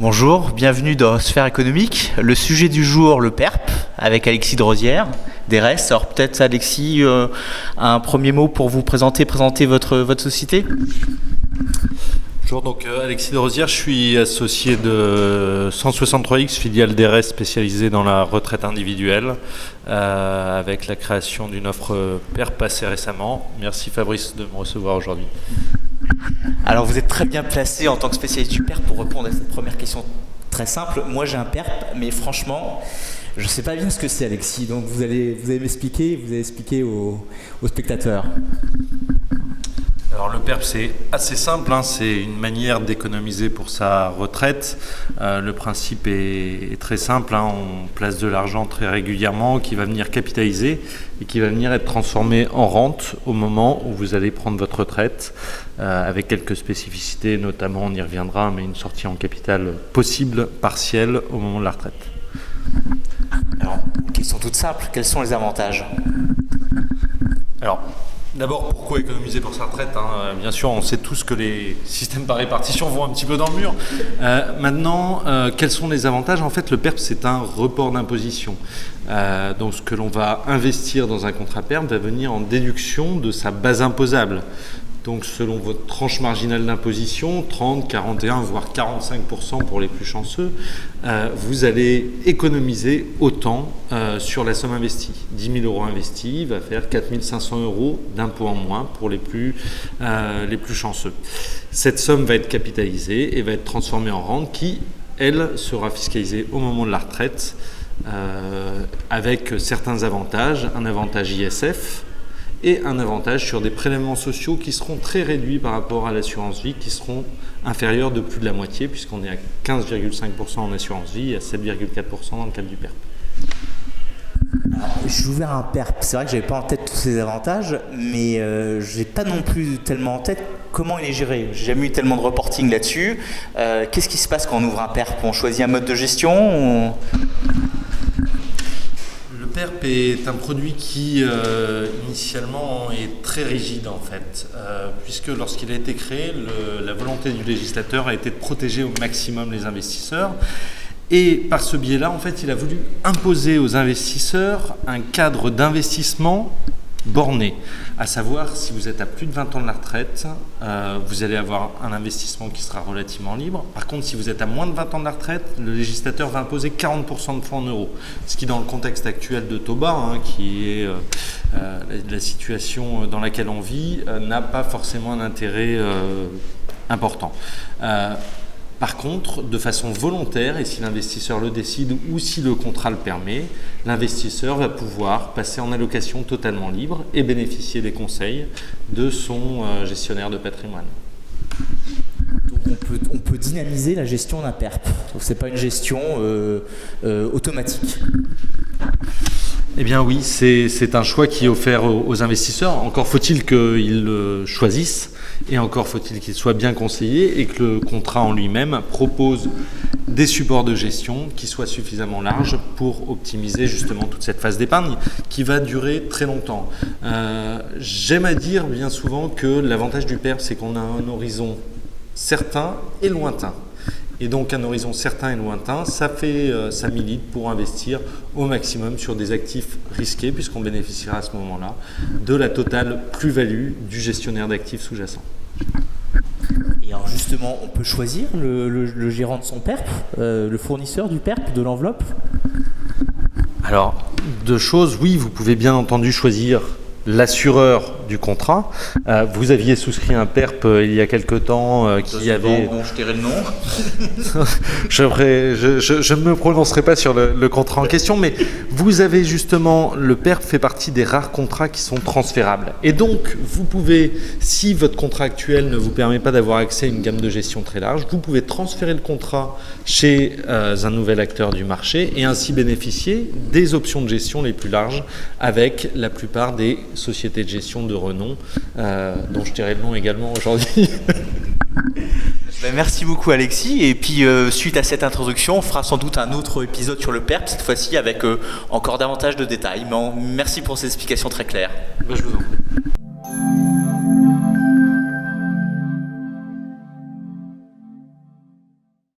Bonjour, bienvenue dans Sphère économique. Le sujet du jour, le PERP, avec Alexis de Rosière, d'ERES. Alors peut-être Alexis, un premier mot pour vous présenter votre société. Bonjour, donc Alexis de Rosière, je suis associé de 163X, filiale d'ERES spécialisée dans la retraite individuelle, avec la création d'une offre PERP assez récemment. Merci Fabrice de me recevoir aujourd'hui. Alors vous êtes très bien placé en tant que spécialiste du PERP pour répondre à cette première question très simple. Moi j'ai un PERP, mais franchement, je ne sais pas bien ce que c'est Alexis, donc vous allez expliquer aux spectateurs. Alors le PERP c'est assez simple, c'est une manière d'économiser pour sa retraite. Le principe est très simple, on place de l'argent très régulièrement qui va venir capitaliser et qui va venir être transformé en rente au moment où vous allez prendre votre retraite, avec quelques spécificités, notamment on y reviendra, mais une sortie en capital possible, partielle, au moment de la retraite. Alors, question toute simple, quels sont les avantages ? Alors, d'abord, pourquoi économiser pour sa retraite ? Bien sûr, on sait tous que les systèmes par répartition vont un petit peu dans le mur. Maintenant, quels sont les avantages ? En fait, le PERP, c'est un report d'imposition. Donc, ce que l'on va investir dans un contrat PERP va venir en déduction de sa base imposable. Donc, selon votre tranche marginale d'imposition, 30, 41, voire 45% pour les plus chanceux, vous allez économiser autant sur la somme investie. 10 000 € investis va faire 4 500 € d'impôt en moins pour les plus chanceux. Cette somme va être capitalisée et va être transformée en rente qui, elle, sera fiscalisée au moment de la retraite avec certains avantages, un avantage ISF, et un avantage sur des prélèvements sociaux qui seront très réduits par rapport à l'assurance vie, qui seront inférieurs de plus de la moitié, puisqu'on est à 15,5% en assurance vie et à 7,4% dans le cadre du PERP. J'ai ouvert un PERP, c'est vrai que je n'avais pas en tête tous ces avantages, mais je n'ai pas non plus tellement en tête comment il est géré. J'ai jamais eu tellement de reporting là-dessus. Qu'est-ce qui se passe quand on ouvre un PERP ? On choisit un mode de gestion Le PERP est un produit qui initialement est très rigide en fait, puisque lorsqu'il a été créé, la volonté du législateur a été de protéger au maximum les investisseurs. Et par ce biais-là, en fait, il a voulu imposer aux investisseurs un cadre d'investissement borné, à savoir si vous êtes à plus de 20 ans de la retraite, vous allez avoir un investissement qui sera relativement libre. Par contre, si vous êtes à moins de 20 ans de la retraite, le législateur va imposer 40% de fonds en euros. Ce qui, dans le contexte actuel de taux bas, qui est la situation dans laquelle on vit, n'a pas forcément un intérêt important. Par contre, de façon volontaire, et si l'investisseur le décide ou si le contrat le permet, l'investisseur va pouvoir passer en allocation totalement libre et bénéficier des conseils de son gestionnaire de patrimoine. Donc on peut dynamiser la gestion d'un PERP. Donc ce n'est pas une gestion automatique. Eh bien oui, c'est un choix qui est offert aux investisseurs. Encore faut-il qu'ils le choisissent et encore faut-il qu'il soit bien conseillé et que le contrat en lui-même propose des supports de gestion qui soient suffisamment larges pour optimiser justement toute cette phase d'épargne qui va durer très longtemps. J'aime à dire bien souvent que l'avantage du PERP, c'est qu'on a un horizon certain et lointain. Et donc un horizon certain et lointain, ça milite pour investir au maximum sur des actifs risqués, puisqu'on bénéficiera à ce moment-là de la totale plus-value du gestionnaire d'actifs sous-jacent. Et alors justement, on peut choisir le gérant de son PERP, le fournisseur du PERP, de l'enveloppe ? Alors, deux choses, oui, vous pouvez bien entendu choisir l'assureur du contrat. Vous aviez souscrit un PERP il y a quelque temps qui avait... Bon, je dirais le nom. je ne me prononcerai pas sur le contrat en question, mais vous avez justement, le PERP fait partie des rares contrats qui sont transférables. Et donc, vous pouvez, si votre contrat actuel ne vous permet pas d'avoir accès à une gamme de gestion très large, vous pouvez transférer le contrat chez un nouvel acteur du marché et ainsi bénéficier des options de gestion les plus larges avec la plupart des sociétés de gestion de renom, dont je dirai le nom également aujourd'hui. Merci beaucoup Alexis, et puis suite à cette introduction, on fera sans doute un autre épisode sur le PERP, cette fois-ci avec encore davantage de détails. Mais merci pour ces explications très claires. Je vous en prie.